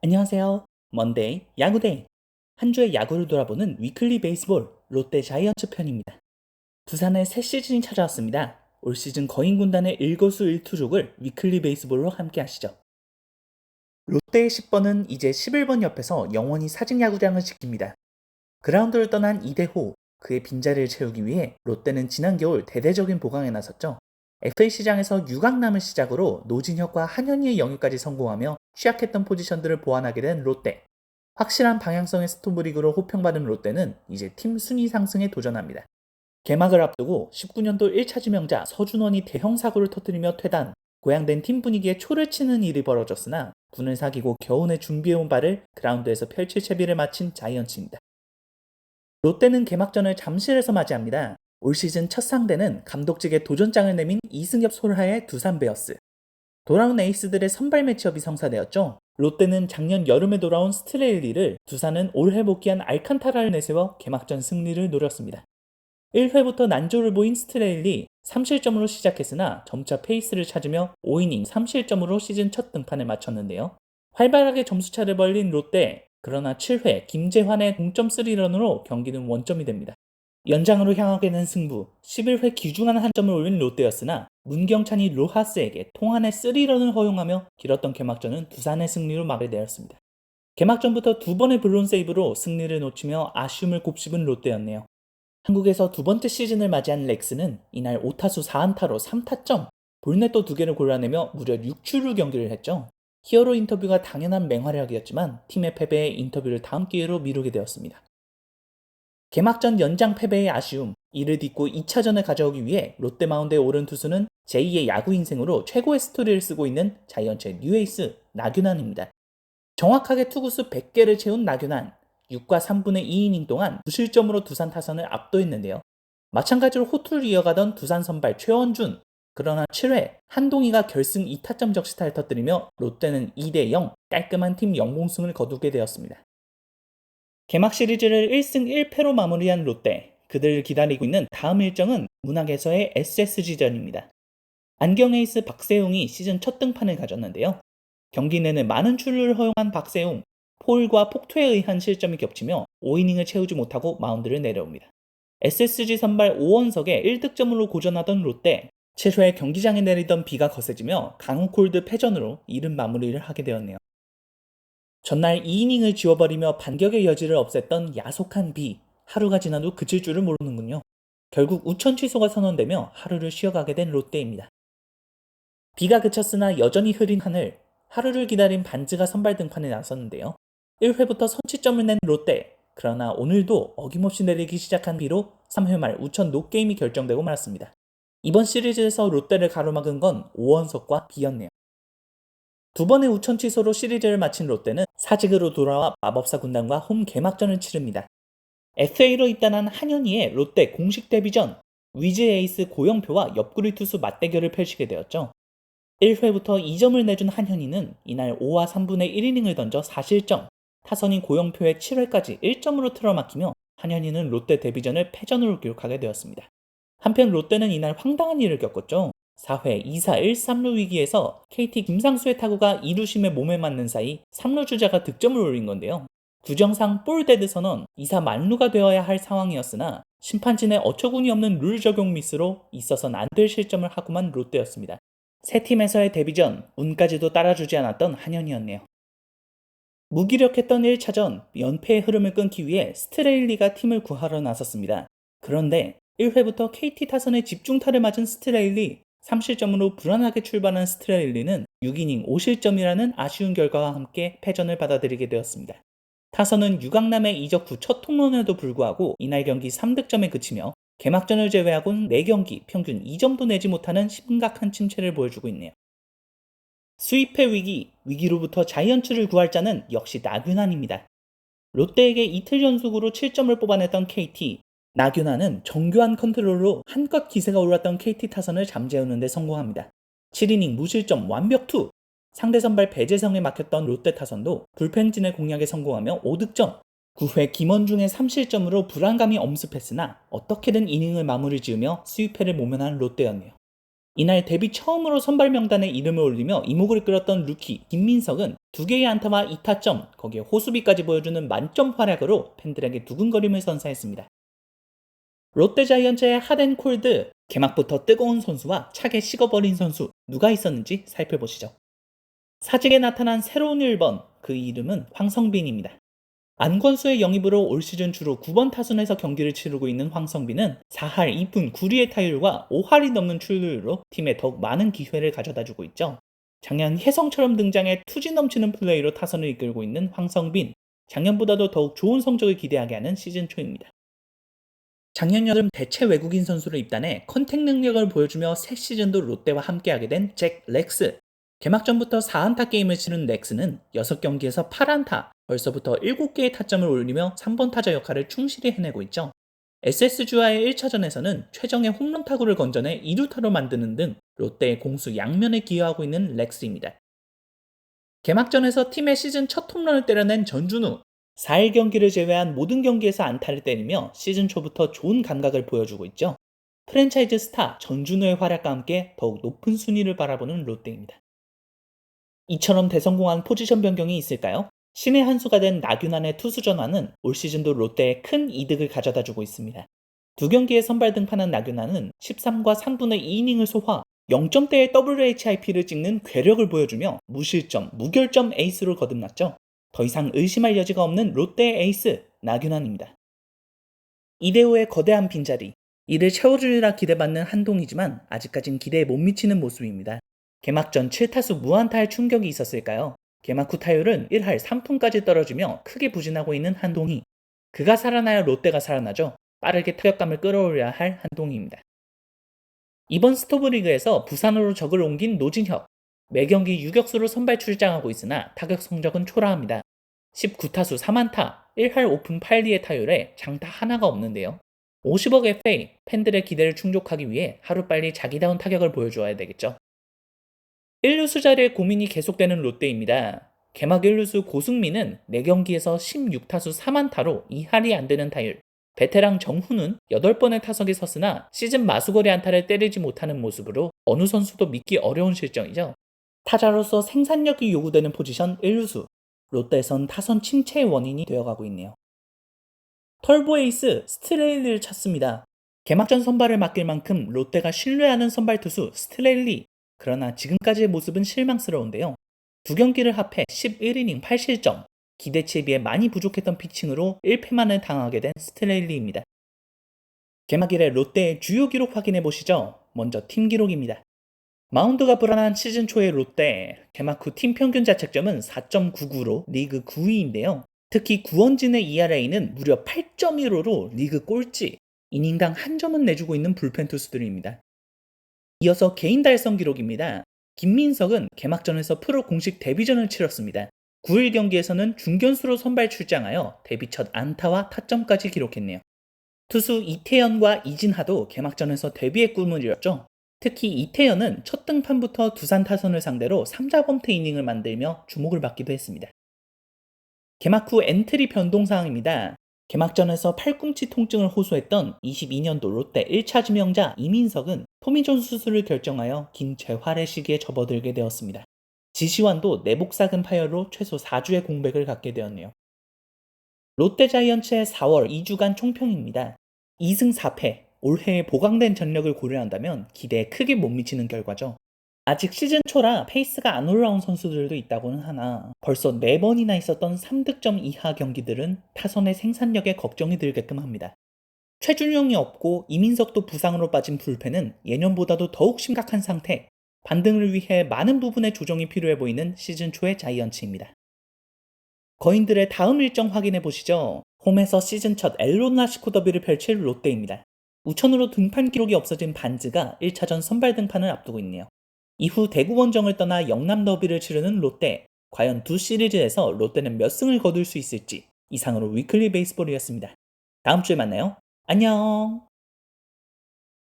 안녕하세요. 먼데이 야구데이. 한 주의 야구를 돌아보는 위클리 베이스볼 롯데 자이언츠 편입니다. 두산의 새 시즌이 찾아왔습니다. 올 시즌 거인 군단의 일거수 일투족을 위클리 베이스볼로 함께 하시죠. 롯데의 10번은 이제 11번 옆에서 영원히 사직 야구장을 지킵니다. 그라운드를 떠난 이대호, 그의 빈자리를 채우기 위해 롯데는 지난 겨울 대대적인 보강에 나섰죠. FA 시장에서 유강남을 시작으로 노진혁과 한현희의 영입까지 성공하며 취약했던 포지션들을 보완하게 된 롯데. 확실한 방향성의 스토브리그로 호평받은 롯데는 이제 팀 순위 상승에 도전합니다. 개막을 앞두고 19년도 1차 지명자 서준원이 대형 사고를 터뜨리며 퇴단, 고양된 팀 분위기에 초를 치는 일이 벌어졌으나 분을 사귀고 겨우내 준비해온 발을 그라운드에서 펼칠 채비를 마친 자이언츠입니다. 롯데는 개막전을 잠실에서 맞이합니다. 올 시즌 첫 상대는 감독직에 도전장을 내민 이승엽 솔하의 두산 베어스. 돌아온 에이스들의 선발 매치업이 성사되었죠. 롯데는 작년 여름에 돌아온 스트레일리를, 두산은 올해 복귀한 알칸타라를 내세워 개막전 승리를 노렸습니다. 1회부터 난조를 보인 스트레일리 3실점으로 시작했으나 점차 페이스를 찾으며 5이닝 3실점으로 시즌 첫 등판을 마쳤는데요. 활발하게 점수차를 벌린 롯데, 그러나 7회 김재환의 동점 3런으로 경기는 원점이 됩니다. 연장으로 향하게 된 승부, 11회 귀중한 한 점을 올린 롯데였으나 문경찬이 로하스에게 통안의 3런을 허용하며 길었던 개막전은 두산의 승리로 마무리되었습니다. 개막전부터 두 번의 블론 세이브로 승리를 놓치며 아쉬움을 곱씹은 롯데였네요. 한국에서 두 번째 시즌을 맞이한 렉스는 이날 5타수 4안타로 3타점, 볼넷도 2개를 골라내며 무려 6출루 경기를 했죠. 히어로 인터뷰가 당연한 맹활약이었지만 팀의 패배에 인터뷰를 다음 기회로 미루게 되었습니다. 개막전 연장 패배의 아쉬움, 이를 딛고 2차전을 가져오기 위해 롯데 마운드에 오른 투수는 제2의 야구 인생으로 최고의 스토리를 쓰고 있는 자이언츠의 뉴에이스 나균환입니다. 정확하게 투구수 100개를 채운 나균환, 6과 3분의 2이닝 동안 무실점으로 두산 타선을 압도했는데요. 마찬가지로 호투를 이어가던 두산 선발 최원준, 그러나 7회 한동희가 결승 2타점 적시타를 터뜨리며 롯데는 2대0 깔끔한 팀 영봉승을 거두게 되었습니다. 개막 시리즈를 1승 1패로 마무리한 롯데, 그들을 기다리고 있는 다음 일정은 문학에서의 SSG전입니다. 안경 에이스 박세웅이 시즌 첫 등판을 가졌는데요. 경기 내내 많은 출루를 허용한 박세웅, 포울과 폭투에 의한 실점이 겹치며 5이닝을 채우지 못하고 마운드를 내려옵니다. SSG 선발 오원석의 1득점으로 고전하던 롯데, 7회 경기장에 내리던 비가 거세지며 강호콜드 패전으로 이른 마무리를 하게 되었네요. 전날 2이닝을 지워버리며 반격의 여지를 없앴던 야속한 비, 하루가 지나도 그칠 줄을 모르는군요. 결국 우천 취소가 선언되며 하루를 쉬어가게 된 롯데입니다. 비가 그쳤으나 여전히 흐린 하늘, 하루를 기다린 반즈가 선발 등판에 나섰는데요. 1회부터 선취점을 낸 롯데, 그러나 오늘도 어김없이 내리기 시작한 비로 3회 말 우천 노게임이 결정되고 말았습니다. 이번 시리즈에서 롯데를 가로막은 건 오원석과 비였네요. 두 번의 우천 취소로 시리즈를 마친 롯데는 사직으로 돌아와 마법사 군단과 홈 개막전을 치릅니다. FA로 입단한 한현희의 롯데 공식 데뷔전, 위즈 에이스 고영표와 옆구리 투수 맞대결을 펼치게 되었죠. 1회부터 2점을 내준 한현희는 이날 5와 3분의 1이닝을 던져 4실점, 타선인 고영표의 7회까지 1점으로 틀어막히며 한현희는 롯데 데뷔전을 패전으로 기록하게 되었습니다. 한편 롯데는 이날 황당한 일을 겪었죠. 4회 2사 1-3루 위기에서 KT 김상수의 타구가 2루심의 몸에 맞는 사이 3루 주자가 득점을 올린 건데요. 규정상 볼데드 선언 2사 만루가 되어야 할 상황이었으나 심판진의 어처구니 없는 룰 적용 미스로 있어선 안 될 실점을 하고만 롯데였습니다. 세 팀에서의 데뷔전, 운까지도 따라주지 않았던 한현이었네요. 무기력했던 1차전, 연패의 흐름을 끊기 위해 스트레일리가 팀을 구하러 나섰습니다. 그런데 1회부터 KT 타선의 집중타를 맞은 스트레일리, 3실점으로 불안하게 출발한 스트레일리는 6이닝 5실점이라는 아쉬운 결과와 함께 패전을 받아들이게 되었습니다. 타선은 유강남의 이적 후 첫 홈런에도 불구하고 이날 경기 3득점에 그치며 개막전을 제외하고는 4경기 평균 2점도 내지 못하는 심각한 침체를 보여주고 있네요. 수입의 위기, 위기로부터 자이언츠를 구할 자는 역시 나균환입니다. 롯데에게 이틀 연속으로 7점을 뽑아냈던 KT, 나균환은 정교한 컨트롤로 한껏 기세가 올랐던 KT 타선을 잠재우는 데 성공합니다. 7이닝 무실점 완벽투! 상대 선발 배재성에 막혔던 롯데 타선도 불펜진의 공략에 성공하며 5득점! 9회 김원중의 3실점으로 불안감이 엄습했으나 어떻게든 이닝을 마무리 지으며 수입회를 모면한 롯데였네요. 이날 데뷔 처음으로 선발 명단에 이름을 올리며 이목을 끌었던 루키 김민석은 2개의 안타와 2타점, 거기에 호수비까지 보여주는 만점 활약으로 팬들에게 두근거림을 선사했습니다. 롯데자이언츠의 핫앤콜드, 개막부터 뜨거운 선수와 차게 식어버린 선수 누가 있었는지 살펴보시죠. 사직에 나타난 새로운 1번, 그 이름은 황성빈입니다. 안건수의 영입으로 올 시즌 주로 9번 타순에서 경기를 치르고 있는 황성빈은 4할 2푼 9리의 타율과 5할이 넘는 출루율로 팀에 더욱 많은 기회를 가져다주고 있죠. 작년 혜성처럼 등장해 투지 넘치는 플레이로 타선을 이끌고 있는 황성빈, 작년보다도 더욱 좋은 성적을 기대하게 하는 시즌 초입니다. 작년 여름 대체 외국인 선수로 입단해 컨택 능력을 보여주며 새 시즌도 롯데와 함께하게 된 잭 렉스. 개막전부터 4안타 게임을 치른 렉스는 6경기에서 8안타, 벌써부터 7개의 타점을 올리며 3번 타자 역할을 충실히 해내고 있죠. SSG와의 1차전에서는 최정의 홈런 타구를 건져내 2루타로 만드는 등 롯데의 공수 양면에 기여하고 있는 렉스입니다. 개막전에서 팀의 시즌 첫 홈런을 때려낸 전준우, 4일 경기를 제외한 모든 경기에서 안타를 때리며 시즌 초부터 좋은 감각을 보여주고 있죠. 프랜차이즈 스타 전준우의 활약과 함께 더욱 높은 순위를 바라보는 롯데입니다. 이처럼 대성공한 포지션 변경이 있을까요? 신의 한 수가 된 나균안의 투수 전환은 올 시즌도 롯데에 큰 이득을 가져다주고 있습니다. 2경기에 선발 등판한 나균안은 13과 3분의 2이닝을 소화, 0점대의 WHIP를 찍는 괴력을 보여주며 무실점, 무결점 에이스로 거듭났죠. 더 이상 의심할 여지가 없는 롯데의 에이스 나균안입니다. 이대호의 거대한 빈자리, 이를 채워주리라 기대받는 한동이지만 아직까진 기대에 못 미치는 모습입니다. 개막전 7타수 무안타의 충격이 있었을까요? 개막 후 타율은 1할 3푼까지 떨어지며 크게 부진하고 있는 한동희. 그가 살아나야 롯데가 살아나죠. 빠르게 타격감을 끌어올려야 할 한동희입니다. 이번 스토브리그에서 부산으로 적을 옮긴 노진혁. 매경기 유격수로 선발 출장하고 있으나 타격 성적은 초라합니다. 19타수 3안타, 1할 5푼 8리의 타율에 장타 하나가 없는데요. 50억 FA, 팬들의 기대를 충족하기 위해 하루빨리 자기다운 타격을 보여줘야 되겠죠. 1루수 자리에 고민이 계속되는 롯데입니다. 개막 1루수 고승민은 4경기에서 16타수 3안타로 2할이 안되는 타율, 베테랑 정훈은 8번의 타석에 섰으나 시즌 마수거리 안타를 때리지 못하는 모습으로 어느 선수도 믿기 어려운 실정이죠. 타자로서 생산력이 요구되는 포지션 1루수, 롯데에선 타선 침체의 원인이 되어가고 있네요. 털보 에이스 스트레일리를 찾습니다. 개막전 선발을 맡길 만큼 롯데가 신뢰하는 선발 투수 스트레일리. 그러나 지금까지의 모습은 실망스러운데요. 2경기를 합해 11이닝 8실점, 기대치에 비해 많이 부족했던 피칭으로 1패만을 당하게 된 스트레일리입니다. 개막 이래 롯데의 주요 기록 확인해 보시죠. 먼저 팀 기록입니다. 마운드가 불안한 시즌 초의 롯데, 개막 후 팀 평균 자책점은 4.99로 리그 9위인데요. 특히 구원진의 ERA는 무려 8.15로 리그 꼴찌, 이닝당 한 점은 내주고 있는 불펜 투수들입니다. 이어서 개인 달성 기록입니다. 김민석은 개막전에서 프로 공식 데뷔전을 치렀습니다. 9일 경기에서는 중견수로 선발 출장하여 데뷔 첫 안타와 타점까지 기록했네요. 투수 이태현과 이진하도 개막전에서 데뷔의 꿈을 이뤘죠. 특히 이태현은 첫 등판부터 두산 타선을 상대로 3자범퇴 이닝을 만들며 주목을 받기도 했습니다. 개막 후 엔트리 변동사항입니다. 개막전에서 팔꿈치 통증을 호소했던 22년도 롯데 1차 지명자 이민석은 토미존 수술을 결정하여 긴 재활의 시기에 접어들게 되었습니다. 지시환도 내복사근 파열로 최소 4주의 공백을 갖게 되었네요. 롯데자이언츠의 4월 2주간 총평입니다. 2승 4패, 올해의 보강된 전력을 고려한다면 기대에 크게 못 미치는 결과죠. 아직 시즌 초라 페이스가 안 올라온 선수들도 있다고는 하나 벌써 4번이나 있었던 3득점 이하 경기들은 타선의 생산력에 걱정이 들게끔 합니다. 최준용이 없고 이민석도 부상으로 빠진 불펜은 예년보다도 더욱 심각한 상태, 반등을 위해 많은 부분의 조정이 필요해 보이는 시즌 초의 자이언츠입니다. 거인들의 다음 일정 확인해 보시죠. 홈에서 시즌 첫 엘로나시코 더비를 펼칠 롯데입니다. 우천으로 등판 기록이 없어진 반즈가 1차전 선발 등판을 앞두고 있네요. 이후 대구 원정을 떠나 영남 더비를 치르는 롯데. 과연 두 시리즈에서 롯데는 몇 승을 거둘 수 있을지. 이상으로 위클리 베이스볼이었습니다. 다음 주에 만나요. 안녕.